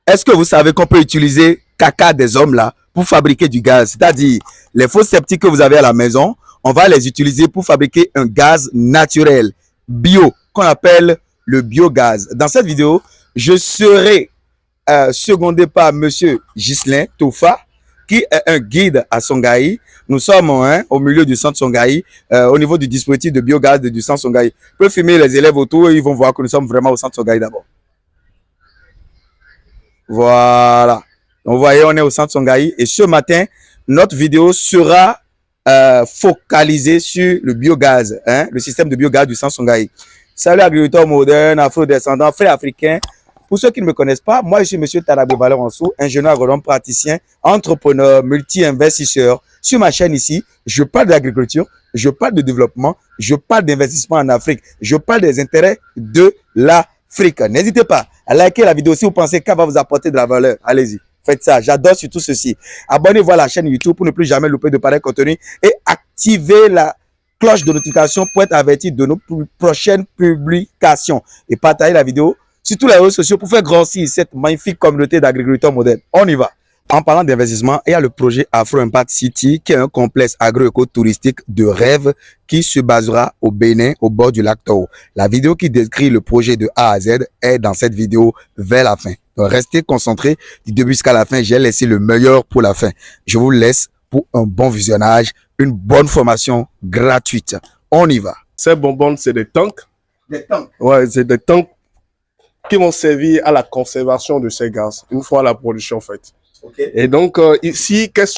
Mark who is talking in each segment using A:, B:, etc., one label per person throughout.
A: Est-ce que vous savez qu'on peut utiliser caca des hommes là pour fabriquer du gaz? C'est-à-dire, les faux sceptiques que vous avez à la maison, on va les utiliser pour fabriquer un gaz naturel, bio, qu'on appelle le biogaz. Dans cette vidéo, je serai secondé par monsieur Ghislain Tofa, qui est un guide à Songhai. Nous sommes au milieu du centre Songhai, au niveau du dispositif de biogaz du centre Songhai. Je peux filmer les élèves autour et ils vont voir que nous sommes vraiment au centre Songhai d'abord. Voilà. Donc, vous voyez, on est au centre Songhai et ce matin, notre vidéo sera focalisée sur le biogaz, le système de biogaz du centre Songhai. Salut agriculteurs modernes, afro-descendants, frères africains. Pour ceux qui ne me connaissent pas, moi je suis monsieur Tanabé Valeransou, ingénieur agronome praticien, entrepreneur, multi-investisseur. Sur ma chaîne ici, je parle d'agriculture, je parle de développement, je parle d'investissement en Afrique, je parle des intérêts de l'Afrique. N'hésitez pas à liker la vidéo si vous pensez qu'elle va vous apporter de la valeur. Allez-y, faites ça. J'adore surtout ceci. Abonnez-vous à la chaîne YouTube pour ne plus jamais louper de pareils contenus et activez la cloche de notification pour être averti de nos prochaines publications. Et partagez la vidéo sur tous les réseaux sociaux pour faire grossir cette magnifique communauté d'agriculteurs modernes. On y va. En parlant d'investissement, il y a le projet Afro Impact City qui est un complexe agro-éco-touristique de rêve qui se basera au Bénin, au bord du lac Tao. La vidéo qui décrit le projet de A à Z est dans cette vidéo vers la fin. Donc restez concentrés du début jusqu'à la fin. J'ai laissé le meilleur pour la fin. Je vous laisse pour un bon visionnage, une bonne formation gratuite. On y va.
B: Ces bonbons, c'est des tanks.
A: Des tanks.
B: Ouais, c'est des tanks qui vont servir à la conservation de ces gaz une fois la production faite.
A: Okay.
B: Et donc ici, qu'est-ce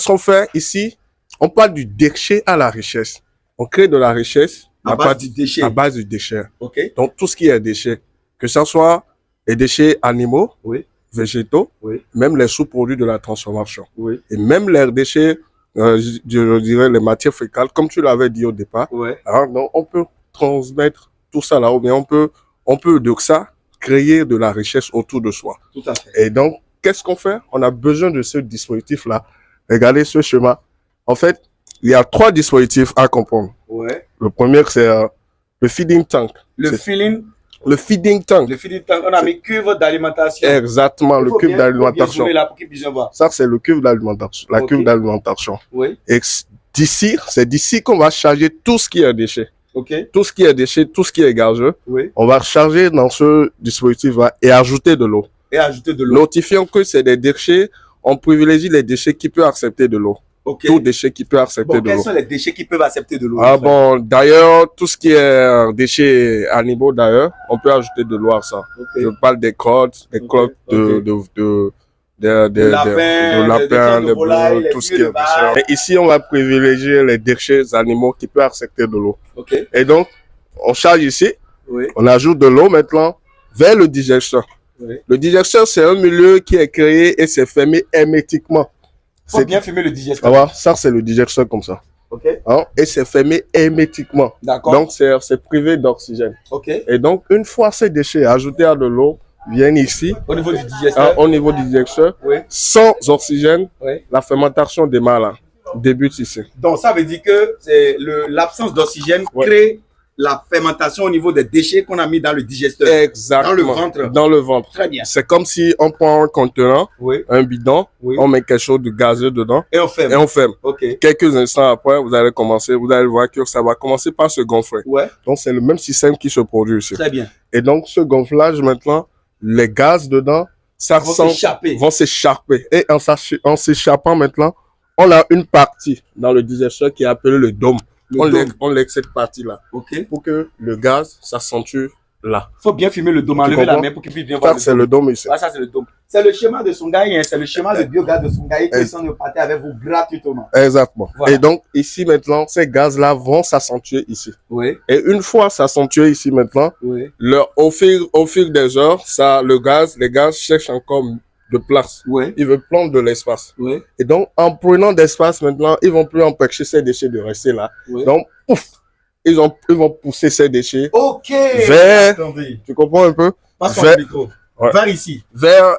B: qu'on fait ici? On parle du déchet à la richesse. On crée de la richesse
A: à base du déchet.
B: À base du déchet.
A: Okay.
B: Donc tout ce qui est déchet, que ce soit les déchets animaux,
A: oui,
B: végétaux,
A: oui,
B: même les sous-produits de la transformation,
A: oui,
B: et même les déchets, je dirais les matières fécales, comme tu l'avais dit au départ.
A: Oui.
B: Alors, donc on peut transmettre tout ça là, ou bien on peut de ça créer de la richesse autour de soi.
A: Tout à fait.
B: Et donc, qu'est-ce qu'on fait? On a besoin de ce dispositif-là. Regardez ce schéma. En fait, il y a 3 dispositifs à comprendre.
A: Ouais.
B: Le premier, c'est le feeding tank.
A: Le feeding
B: tank.
A: Le feeding tank, on a mis cuve d'alimentation.
B: Exactement, le cuve d'alimentation.
A: Ça,
B: c'est le cuve d'alimentation. La cuve d'alimentation.
A: Oui.
B: Et c'est d'ici qu'on va charger tout ce qui est déchet.
A: Okay.
B: Tout ce qui est déchet, tout ce qui est gazeux,
A: oui, on
B: va charger dans ce dispositif-là et ajouter de l'eau. Notifiant que c'est des déchets, on privilégie les déchets qui peuvent accepter de l'eau. Okay. Tout déchet qui peut accepter de l'eau.
A: Quels sont les déchets qui peuvent accepter de l'eau?
B: Ah bon, d'ailleurs, tout ce qui est déchets animaux, d'ailleurs, on peut ajouter de l'eau à ça. Okay. Je parle des crottes, des crottes de lapin, de volaille, tout ce qui est déchets. Et ici, on va privilégier les déchets animaux qui peuvent accepter de l'eau.
A: Okay.
B: Et donc, on charge ici,
A: oui,
B: on ajoute de l'eau maintenant vers le digesteur. Oui. Le digesteur, c'est un milieu qui est créé et c'est fermé hermétiquement.
A: Faut bien fermer le digesteur.
B: Ah ouais, ça, c'est le digesteur comme ça.
A: Okay.
B: Hein? Et c'est fermé hermétiquement.
A: D'accord.
B: Donc, c'est privé d'oxygène.
A: Okay.
B: Et donc, une fois ces déchets ajoutés à de l'eau, viennent ici.
A: Au niveau du digesteur.
B: Au niveau du digesteur.
A: Oui.
B: Sans oxygène,
A: oui,
B: la fermentation démarre là. Débute ici.
A: Donc, ça veut dire que l'absence d'oxygène crée la fermentation au niveau des déchets qu'on a mis dans le digesteur.
B: Exactement.
A: Dans le ventre.
B: Dans le ventre.
A: Très bien.
B: C'est comme si on prend un contenant,
A: oui,
B: un bidon,
A: oui,
B: on met quelque chose de gazeux dedans.
A: Et on ferme.
B: Et on ferme.
A: Okay.
B: Quelques instants après, vous allez voir que ça va commencer par se gonfler.
A: Ouais.
B: Donc, c'est le même système qui se produit ici.
A: Très bien.
B: Et donc, ce gonflage, maintenant, les gaz dedans, vont s'échapper. Et en s'échappant maintenant, on a une partie dans le digesteur qui est appelée le dôme. On lègue cette partie-là.
A: Okay.
B: Pour que le gaz s'accentue là.
A: Il faut bien filmer le dôme, enlever la main pour qu'il puisse bien voir.
B: Ça, c'est le dôme ici.
A: Ah, ça, c'est le dôme. C'est le schéma de Songhai, c'est le schéma de biogaz de Songhai qui sont partis avec vous gratuitement.
B: Exactement. Voilà. Et donc, ici maintenant, ces gaz-là vont s'accentuer ici.
A: Oui.
B: Et une fois s'accentués ici maintenant,
A: oui,
B: au fil des heures, les gaz cherchent encore de place.
A: Oui.
B: Ils veulent prendre de l'espace.
A: Oui.
B: Et donc, en prenant d'espace maintenant, ils vont plus empêcher ces déchets de rester là. Oui. Donc, pouf, ils vont pousser ces déchets vers, tu comprends un peu?
A: Passe vers, micro. Ouais. Vers ici.
B: Vers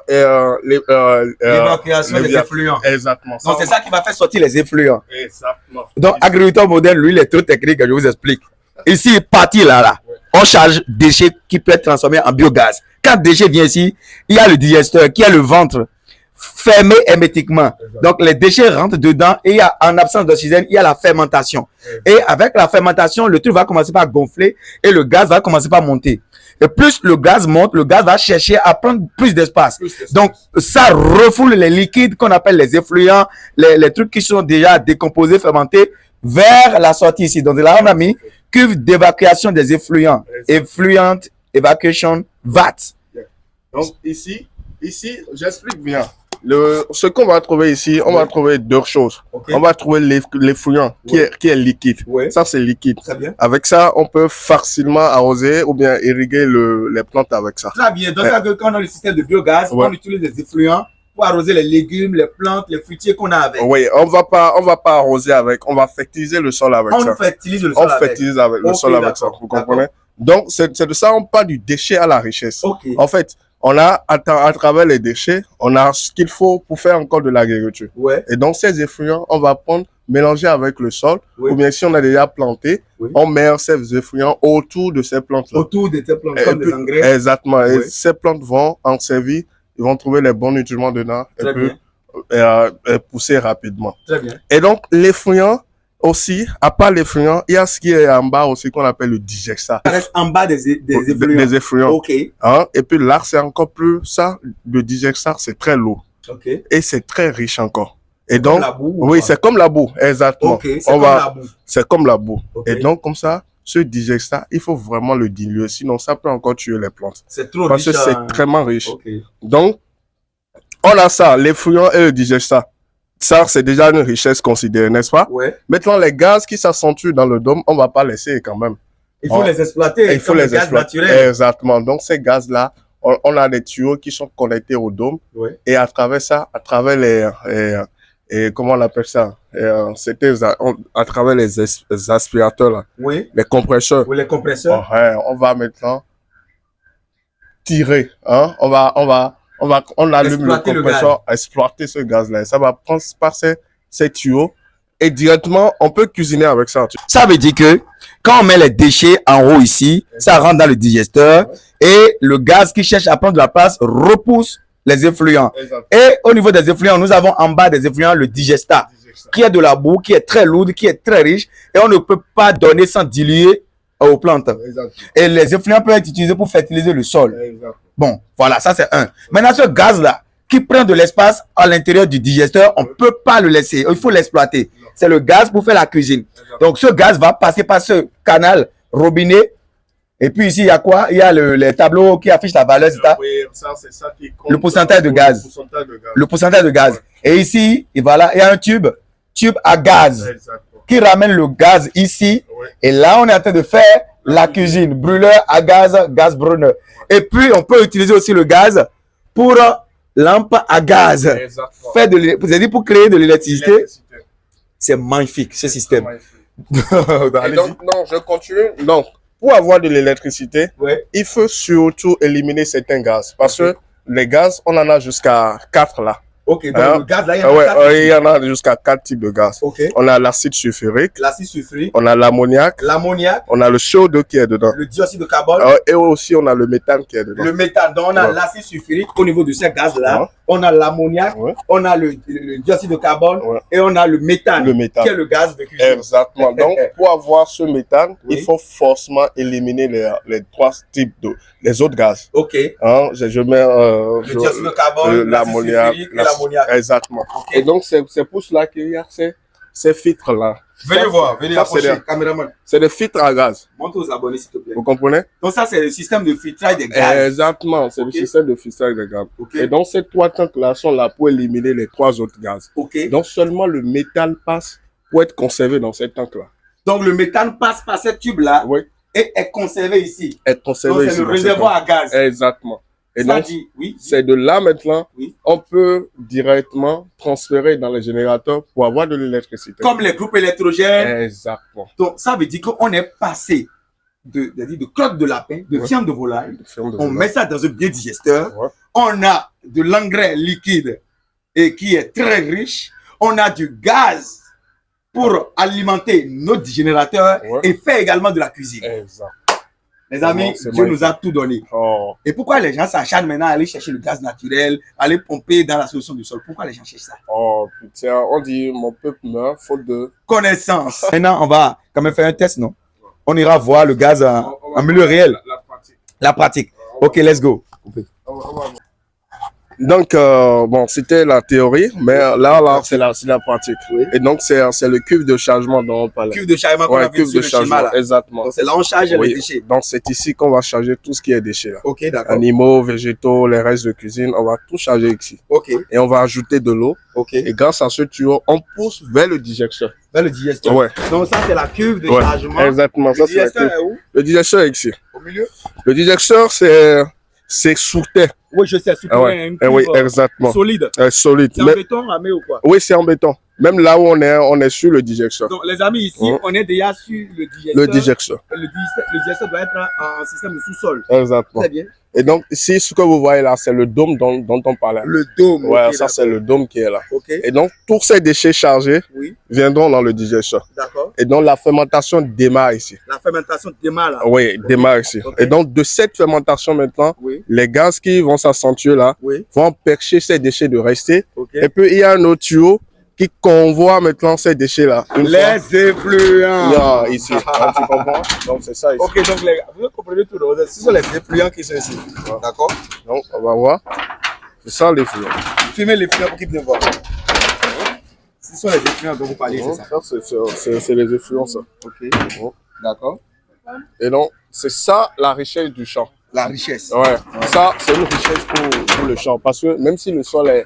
A: l'évacuation des effluents.
B: Exactement.
A: Donc, c'est ça qui va faire sortir les effluents.
B: Exactement.
A: Donc, agriculteur moderne, lui, il est trop technique, je vous explique. Ici, il est parti là. on charge déchets qui peut être transformé en biogaz. Quand déchet vient ici, il y a le digesteur qui a le ventre fermé hermétiquement. Donc les déchets rentrent dedans et il y a, en absence d'oxygène, il y a la fermentation. Et avec la fermentation, le truc va commencer par gonfler et le gaz va commencer par monter. Et plus le gaz monte, le gaz va chercher à prendre plus d'espace. Donc ça refoule les liquides qu'on appelle les effluents, les trucs qui sont déjà décomposés, fermentés, vers la sortie ici. Donc là, on a mis cuve d'évacuation des effluents. Effluent evacuation vat.
B: Donc ici, j'explique bien. Ce qu'on va trouver ici, on va trouver deux choses. On va trouver l'effluent qui est liquide. Ça, c'est liquide.
A: Très bien.
B: Avec ça, on peut facilement arroser ou bien irriguer les plantes avec ça.
A: Très bien. Donc, ça, quand on a le système de biogaz, on utilise des effluents pour arroser les légumes, les plantes, les fruitiers qu'on a avec.
B: Oui, on va pas arroser avec, on va fertiliser le sol avec ça.
A: On fertilise le sol avec.
B: On fertilise avec le sol avec ça, vous comprenez? Donc, c'est de ça, on parle du déchet à la richesse. En fait, on a, à travers les déchets, on a ce qu'il faut pour faire encore de l'agriculture. Et donc, ces effluents, on va prendre, mélanger avec le sol, ou bien si on a déjà planté, on met ces effluents autour de ces plantes-là.
A: Autour de ces plantes, comme des engrais.
B: Exactement. Et ces plantes vont en servir, ils vont trouver les bons nutriments dedans, et pousser rapidement.
A: Très bien.
B: Et donc, l'effluent, aussi, à part l'effluent, il y a ce qui est en bas aussi qu'on appelle le digestat.
A: Ça reste en bas des effluents.
B: Des effluents.
A: Ok.
B: Hein? Et puis là, c'est encore plus ça. Le digestat, c'est très lourd.
A: Ok.
B: Et c'est très riche encore. Et
A: donc, comme la boue,
B: oui, c'est comme la boue, exactement.
A: Ok, c'est comme la boue.
B: C'est comme la boue.
A: Okay.
B: Et donc, comme ça, ce digestat, il faut vraiment le diluer. Sinon, ça peut encore tuer les plantes.
A: C'est trop
B: riche. Parce que c'est extrêmement riche.
A: Okay.
B: Donc, on a ça, l'effluent et le digestat. Ça, c'est déjà une richesse considérée, n'est-ce pas? Maintenant, les gaz qui s'accentuent dans le dôme, on va pas laisser quand même.
A: Il faut les exploiter.
B: Il faut les exploiter. Exactement. Donc, ces gaz-là, on a des tuyaux qui sont connectés au dôme. Et à travers ça, à travers comment on appelle ça? C'était à travers les aspirateurs, là. Les compresseurs.
A: Les compresseurs.
B: On va maintenant tirer, hein? On allume le compresseur, exploiter ce gaz-là. Ça va prendre par ces tuyaux et directement, on peut cuisiner avec ça.
A: Ça veut dire que quand on met les déchets en haut ici, ça rentre dans le digesteur et le gaz qui cherche à prendre de la place repousse les effluents. Et au niveau des effluents, nous avons en bas des effluents le digestat qui est de la boue, qui est très lourde, qui est très riche et on ne peut pas donner sans diluer aux plantes. Et les effluents peuvent être utilisés pour fertiliser le sol. Bon, voilà, ça c'est un. Maintenant, ce gaz-là, qui prend de l'espace à l'intérieur du digesteur, on ne peut pas le laisser. Il faut l'exploiter. C'est le gaz pour faire la cuisine. Donc, ce gaz va passer par ce canal robinet. Et puis ici, il y a quoi? Il y a les tableaux qui affichent la valeur,
B: c'est ça qui compte.
A: Le pourcentage de gaz. Le pourcentage de gaz. Et ici, et voilà, il y a un tube à gaz qui ramène le gaz ici. Et là, on est en train de faire la cuisine. Brûleur à gaz, gaz brûleur. Et puis, on peut utiliser aussi le gaz pour lampe à gaz. Vous avez dit pour créer de l'électricité. C'est magnifique, ce système.
B: Et donc, non, je continue. Donc, pour avoir de l'électricité, il faut surtout éliminer certains gaz. Parce que les gaz, on en a jusqu'à 4 là.
A: Ok, donc le gaz là, il
B: y en a jusqu'à 4 types de gaz. On a l'acide sulfurique. On a l'ammoniac. On a le CO2 qui est dedans.
A: Le dioxyde de carbone.
B: Et aussi, on a le méthane qui est dedans.
A: Le méthane. Donc, on a l'acide sulfurique au niveau de ces gaz-là. On a l'ammoniac. On a le dioxyde de carbone. Et on a le méthane. Qui est le gaz de cuisine.
B: Exactement. Donc, pour avoir ce méthane, il faut forcément éliminer les 3 types les autres gaz.
A: Ok.
B: Hein, je mets
A: le dioxyde de carbone,
B: l'ammoniac. Exactement. Et donc, c'est pour cela qu'il y a ces filtres-là.
A: Venez voir, venez approcher, caméraman.
B: C'est des filtres à gaz.
A: Montre aux abonnés, s'il te plaît.
B: Vous comprenez?
A: Donc, ça, c'est le système de filtrage des gaz.
B: Exactement, c'est le système de filtrage des gaz. Et donc, ces 3 tanks-là sont là pour éliminer les 3 autres gaz. Donc, seulement le méthane passe pour être conservé dans ces tanks-là.
A: Donc, le méthane passe par ce tube-là et est conservé ici.
B: Est conservé ici.
A: C'est le réservoir à gaz.
B: Exactement. Et donc, c'est de là maintenant, on peut directement transférer dans les générateurs pour avoir de l'électricité.
A: Comme les groupes électrogènes.
B: Exactement.
A: Donc, ça veut dire qu'on est passé de crotte de lapin, de viande de volaille. On met ça dans un biodigesteur. On a de l'engrais liquide et qui est très riche. On a du gaz pour alimenter nos générateurs et faire également de la cuisine.
B: Exact.
A: Les amis, Dieu nous a tout donné.
B: Oh.
A: Et pourquoi les gens s'acharnent maintenant à aller chercher le gaz naturel, aller pomper dans la solution du sol? Pourquoi les gens cherchent ça?
B: Oh, putain, on dit mon peuple meurt faute de
A: connaissance. Maintenant, on va quand même faire un test, non? On ira voir le gaz en milieu réel. La pratique. Ok, let's go.
B: Donc, bon, c'était la théorie, mais là, c'est la pratique.
A: Oui.
B: Et donc, c'est le cuve de chargement dont on parlait.
A: Cuve de chargement qu'on a vu sur le schéma, là.
B: Exactement.
A: Donc, c'est là on charge les déchets.
B: Donc, c'est ici qu'on va charger tout ce qui est déchets, là.
A: Ok, d'accord.
B: Animaux, végétaux, les restes de cuisine, on va tout charger ici.
A: Ok.
B: Et on va ajouter de l'eau.
A: Ok.
B: Et grâce à ce tuyau, on pousse vers le digesteur.
A: Vers le digesteur.
B: Ouais.
A: Donc, ça, c'est la cuve de chargement.
B: Exactement.
A: Le digesteur est où?
B: Le digesteur est ici.
A: Au milieu?
B: Le digesteur, c'est sous terre.
A: Oui, je sais. Sous terre, une cuve
B: oui, exactement.
A: solide.
B: Solide.
A: C'est en béton ramé ou quoi?
B: Oui, c'est en béton. Même là où on est sur le digesteur.
A: Donc, les amis, ici, on est déjà sur le digesteur.
B: Le digesteur.
A: Le digesteur doit être en système de sous-sol.
B: Exactement.
A: Très bien.
B: Et donc, ici, ce que vous voyez là, c'est le dôme dont on parlait.
A: Le dôme.
B: Ouais,
A: okay,
B: ça, c'est le dôme qui est là.
A: Ok.
B: Et donc, tous ces déchets chargés viendront dans le digesteur.
A: D'accord.
B: Et donc, la fermentation démarre ici.
A: La fermentation démarre là.
B: Oui, démarre ici.
A: Okay.
B: Et donc, de cette fermentation maintenant, les gaz qui vont s'accentuer là vont empêcher ces déchets de rester. Et puis, il y a un autre tuyau qui convoie maintenant ces déchets-là.
A: Les effluents.
B: Ici. Tu comprends? Donc, c'est ça ici.
A: Ok, donc vous comprenez tout. Ce sont les effluents qui sont ici. D'accord?
B: Donc, on va voir. C'est ça l'effluent.
A: Filmez l'effluent pour qu'ils viennent voir. Ce sont les effluents dont vous parlez, c'est ça?
B: C'est les effluents, ça.
A: Ok. D'accord.
B: Et donc, c'est ça la richesse du champ.
A: La richesse.
B: Ouais. Ça, c'est une richesse pour le champ. Parce que même si le sol est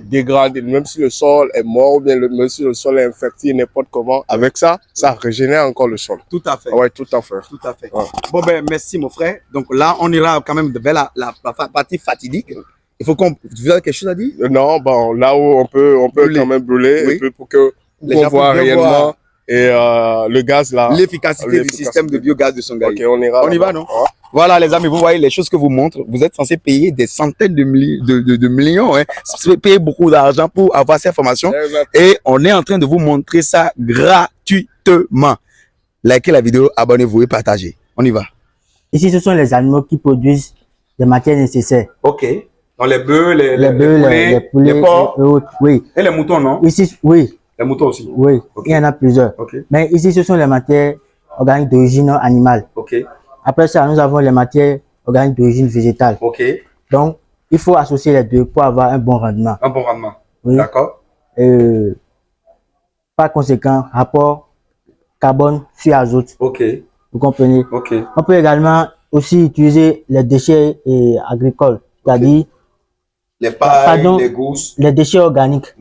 B: dégradé, même si le sol est mort, ou bien même si le sol est infecté, n'importe comment, avec ça, ça régénère encore le sol.
A: Tout à fait.
B: Ouais, tout à fait.
A: Tout à fait. Ouais. Bon, ben, merci, mon frère. Donc là, on ira quand même vers la partie fatidique. Il faut qu'on... Vous avez quelque chose à dire?
B: Non, bon, là où on peut quand même brûler, et puis pour que on voit réellement et le gaz là.
A: L'efficacité du système de biogaz de Songhai.
B: Ok, on ira.
A: On y va, non? Ouais. Voilà, les amis, vous voyez les choses que vous montre. Vous êtes censé payer des centaines de millions, hein. Payer beaucoup d'argent pour avoir ces informations. Et on est en train de vous montrer ça gratuitement. Likez la vidéo, abonnez-vous et partagez. On y va.
C: Ici, ce sont les animaux qui produisent des matières nécessaires.
A: Ok. Donc les bœufs,
C: les poulets,
A: les porcs.
C: Oui.
A: Et les moutons, non?
C: Ici, oui.
A: Les moutons aussi?
C: Oui. Okay. Il y en a plusieurs.
A: Okay.
C: Mais ici, ce sont les matières organiques d'origine animale.
A: Ok.
C: Après ça, nous avons les matières organiques d'origine végétale.
A: Ok.
C: Donc, il faut associer les deux pour avoir un bon rendement.
A: Un bon rendement.
C: Oui.
A: D'accord.
C: Par conséquent, rapport carbone sur azote.
A: Ok.
C: Vous comprenez?
A: Ok.
C: On peut également aussi utiliser les déchets agricoles, c'est-à-dire
A: les pailles, les gousses,
C: les déchets organiques.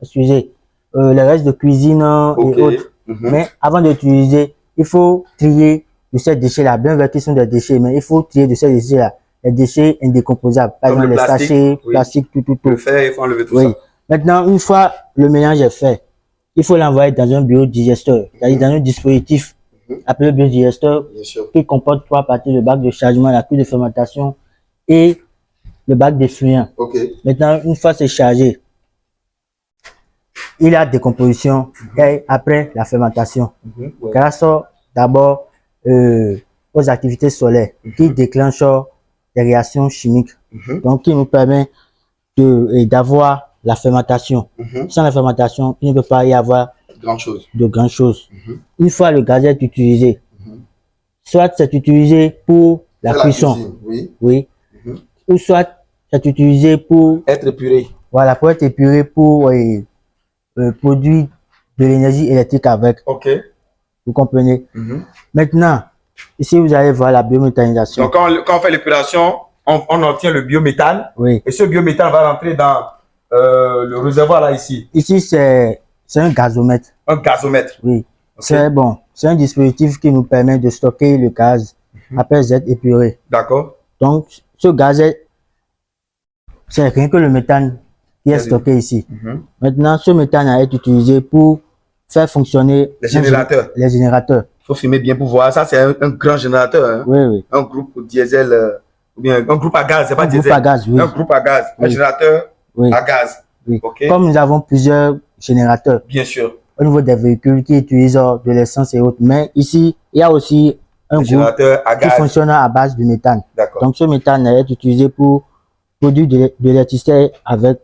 C: Excusez, les restes de cuisine et autres. Mais avant d'utiliser, il faut trier de ces déchets-là. Bien vrai qu'ils sont des déchets, mais il faut trier de ces déchets-là. Les déchets indécomposables. Par exemple, les sachets, plastique, tout.
A: Le fer, il faut enlever tout ça.
C: Maintenant, une fois le mélange est fait, il faut l'envoyer dans un biodigesteur, c'est-à-dire dans un dispositif appelé biodigesteur qui comporte 3 parties, le bac de chargement, la cuve de fermentation et le bac d'effluent. Maintenant, une fois c'est chargé, il y a décomposition et après la fermentation. Grâce d'abord aux activités solaires qui déclenchent des réactions chimiques, donc qui nous permet d'avoir la fermentation. Sans la fermentation, il ne peut pas y avoir de grandes choses. Une fois le gaz est utilisé, soit c'est utilisé pour la cuisson, ou soit c'est utilisé pour
A: être épuré.
C: Voilà, pour être épuré, pour produire de l'énergie électrique avec.
A: Ok.
C: Vous comprenez? Maintenant, ici vous allez voir la biométhanisation.
A: Donc quand on fait l'épuration, on obtient le biométhane.
C: Oui.
A: Et ce biométhane va rentrer dans le réservoir là ici.
C: Ici c'est un gazomètre.
A: Un gazomètre.
C: Oui. Okay. C'est un dispositif qui nous permet de stocker le gaz après être épuré.
A: D'accord.
C: Donc ce gaz c'est rien que le méthane qui est stocké ici. Maintenant, ce méthane a été utilisé pour faire fonctionner
A: les générateurs.
C: Les générateurs.
A: Il faut filmer bien pour voir. Ça, c'est un grand générateur. Hein?
C: Oui.
A: Un groupe diesel, ou bien un groupe à gaz, c'est pas diesel.
C: Un groupe à gaz, oui.
A: Un groupe à gaz. Un générateur à gaz.
C: Oui.
A: Okay.
C: Comme nous avons plusieurs générateurs.
A: Bien sûr.
C: Au niveau des véhicules qui utilisent de l'essence et autres. Mais ici, il y a aussi un groupe
A: générateur à
C: qui
A: gaz.
C: fonctionne à base de méthane.
A: D'accord.
C: Donc ce méthane est utilisé pour produire de l'électricité avec...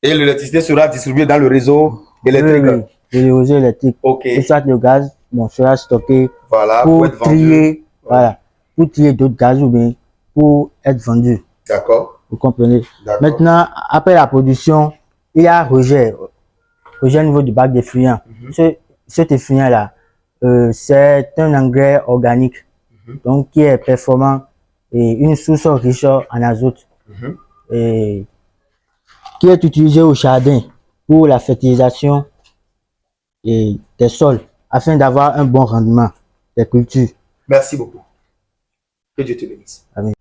A: Et l'électricité sera distribuée dans le réseau électrique.
C: Oui, le réseau électrique.
A: Ok.
C: Et soit le gaz sera stocké
A: Voilà,
C: pour
A: être vendu.
C: trier, voilà, pour trier d'autres gaz ou bien pour être vendu.
A: D'accord.
C: Vous comprenez?
A: D'accord.
C: Maintenant, après la production, il y a rejet au niveau du bac d'effluent. Cet effluent-là, c'est un engrais organique, donc qui est performant et une source riche en azote, et qui est utilisé au jardin pour la fertilisation des sols afin d'avoir un bon rendement des cultures.
A: Merci beaucoup. Que Dieu te bénisse.
C: Amen.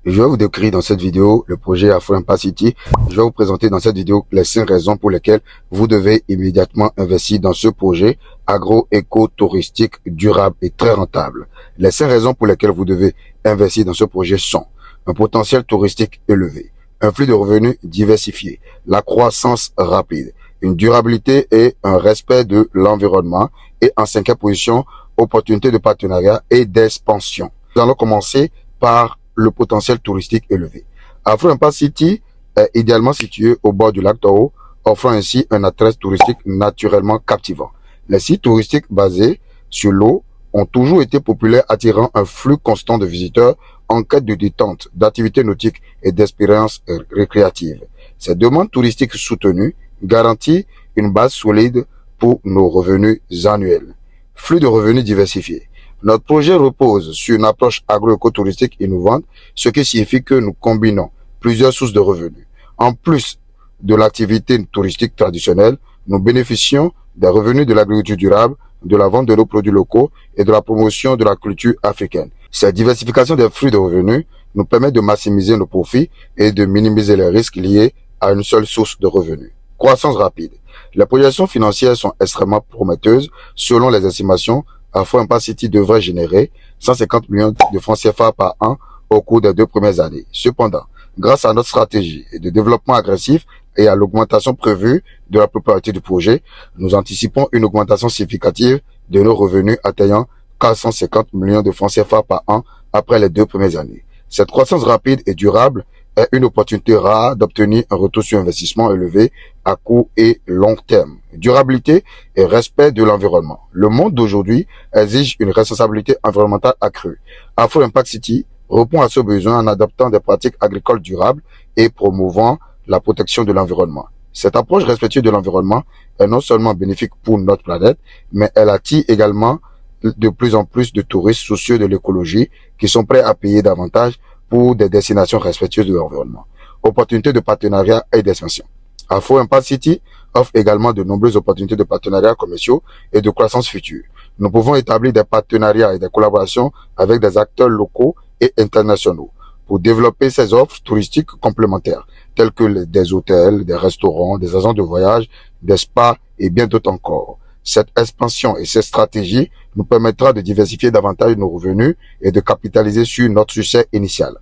D: Je vais vous décrire dans cette vidéo le projet Afro Impact City. Je vais vous présenter dans cette vidéo les 5 raisons pour lesquelles vous devez immédiatement investir dans ce projet agro-éco-touristique durable et très rentable. Les 5 raisons pour lesquelles vous devez investir dans ce projet sont un potentiel touristique élevé, un flux de revenus diversifié, la croissance rapide, une durabilité et un respect de l'environnement et en 5e position, opportunité de partenariat et d'expansion. Nous allons commencer par le potentiel touristique élevé. Afro Impact City est idéalement situé au bord du lac Tahoe, offrant ainsi un attrait touristique naturellement captivant. Les sites touristiques basés sur l'eau ont toujours été populaires, attirant un flux constant de visiteurs en quête de détente, d'activités nautiques et d'expériences récréatives. Cette demande touristique soutenue garantit une base solide pour nos revenus annuels. Flux de revenus diversifiés. Notre projet repose sur une approche agro-éco-touristique innovante, ce qui signifie que nous combinons plusieurs sources de revenus. En plus de l'activité touristique traditionnelle, nous bénéficions des revenus de l'agriculture durable, de la vente de nos produits locaux et de la promotion de la culture africaine. Cette diversification des flux de revenus nous permet de maximiser nos profits et de minimiser les risques liés à une seule source de revenus. Croissance rapide. Les projections financières sont extrêmement prometteuses. Selon les estimations, Afro Impact City devrait générer 150 millions de francs CFA par an au cours des 2 premières années. Cependant, grâce à notre stratégie de développement agressif et à l'augmentation prévue de la popularité du projet, nous anticipons une augmentation significative de nos revenus atteignant 450 millions de francs CFA par an après les 2 premières années. Cette croissance rapide et durable est une opportunité rare d'obtenir un retour sur investissement élevé à court et long terme. Durabilité et respect de l'environnement. Le monde d'aujourd'hui exige une responsabilité environnementale accrue. Afro Impact City répond à ce besoin en adoptant des pratiques agricoles durables et promouvant la protection de l'environnement. Cette approche respectueuse de l'environnement est non seulement bénéfique pour notre planète, mais elle attire également de plus en plus de touristes soucieux de l'écologie qui sont prêts à payer davantage pour des destinations respectueuses de l'environnement. Opportunités de partenariat et d'expansion. Afro Impact City offre également de nombreuses opportunités de partenariats commerciaux et de croissance future. Nous pouvons établir des partenariats et des collaborations avec des acteurs locaux et internationaux pour développer ces offres touristiques complémentaires, telles que des hôtels, des restaurants, des agents de voyage, des spas et bien d'autres encore. Cette expansion et cette stratégie nous permettra de diversifier davantage nos revenus et de capitaliser sur notre succès initial.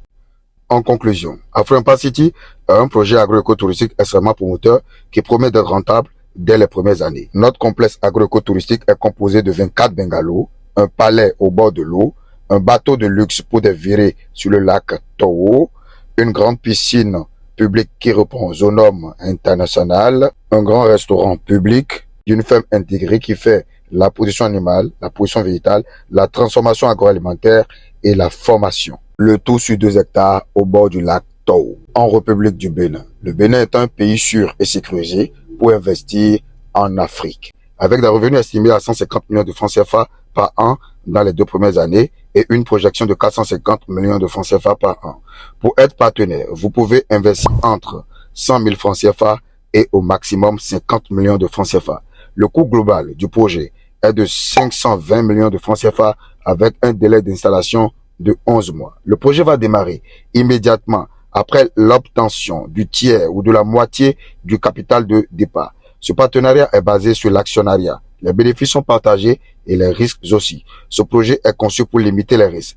D: En conclusion, Afro Impact City est un projet agro-éco-touristique extrêmement promoteur qui promet d'être rentable dès les premières années. Notre complexe agro-éco-touristique est composé de 24 bungalows, un palais au bord de l'eau, un bateau de luxe pour des virées sur le lac Tahoe, une grande piscine publique qui répond aux normes internationales, un grand restaurant public, une ferme intégrée qui fait la production animale, la production végétale, la transformation agroalimentaire et la formation. Le tout sur 2 hectares au bord du lac Tahoe, en République du Bénin. Le Bénin est un pays sûr et sécurisé pour investir en Afrique. Avec des revenus estimés à 150 millions de francs CFA par an dans les 2 premières années et une projection de 450 millions de francs CFA par an. Pour être partenaire, vous pouvez investir entre 100 000 francs CFA et au maximum 50 millions de francs CFA. Le coût global du projet est de 520 millions de francs CFA avec un délai d'installation de 11 mois. Le projet va démarrer immédiatement après l'obtention du tiers ou de la moitié du capital de départ. Ce partenariat est basé sur l'actionnariat. Les bénéfices sont partagés et les risques aussi. Ce projet est conçu pour limiter les risques.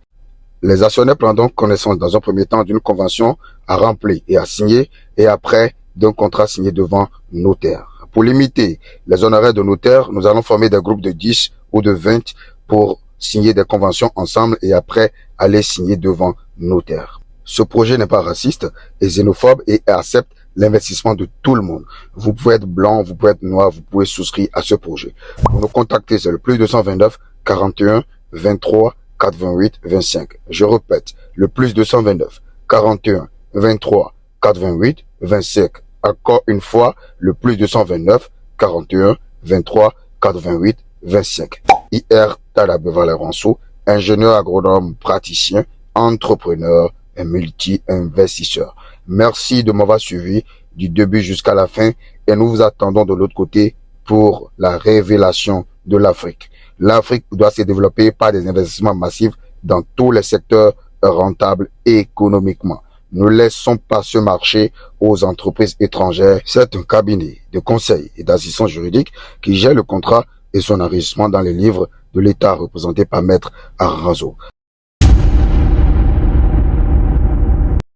D: Les actionnaires prendront connaissance dans un premier temps d'une convention à remplir et à signer et après d'un contrat signé devant notaire. Pour limiter les honoraires de notaire, nous allons former des groupes de 10 ou de 20 pour signer des conventions ensemble et après aller signer devant notaire. Ce projet n'est pas raciste et xénophobe et accepte l'investissement de tout le monde. Vous pouvez être blanc, vous pouvez être noir, vous pouvez souscrire à ce projet. Pour nous contacter, c'est le plus 229 41 23 428 25. Je répète, le plus 229 41 23 428 25. Encore une fois, le plus 229 41 23 428 25. IR Talabé Valéranceau, ingénieur agronome praticien, entrepreneur et multi-investisseur. Merci de m'avoir suivi du début jusqu'à la fin et nous vous attendons de l'autre côté pour la révélation de l'Afrique. L'Afrique doit se développer par des investissements massifs dans tous les secteurs rentables économiquement. Ne laissons pas ce marché aux entreprises étrangères. C'est un cabinet de conseil et d'assistance juridique qui gère le contrat et son enregistrement dans les livres de l'État représenté par Maître Arazo.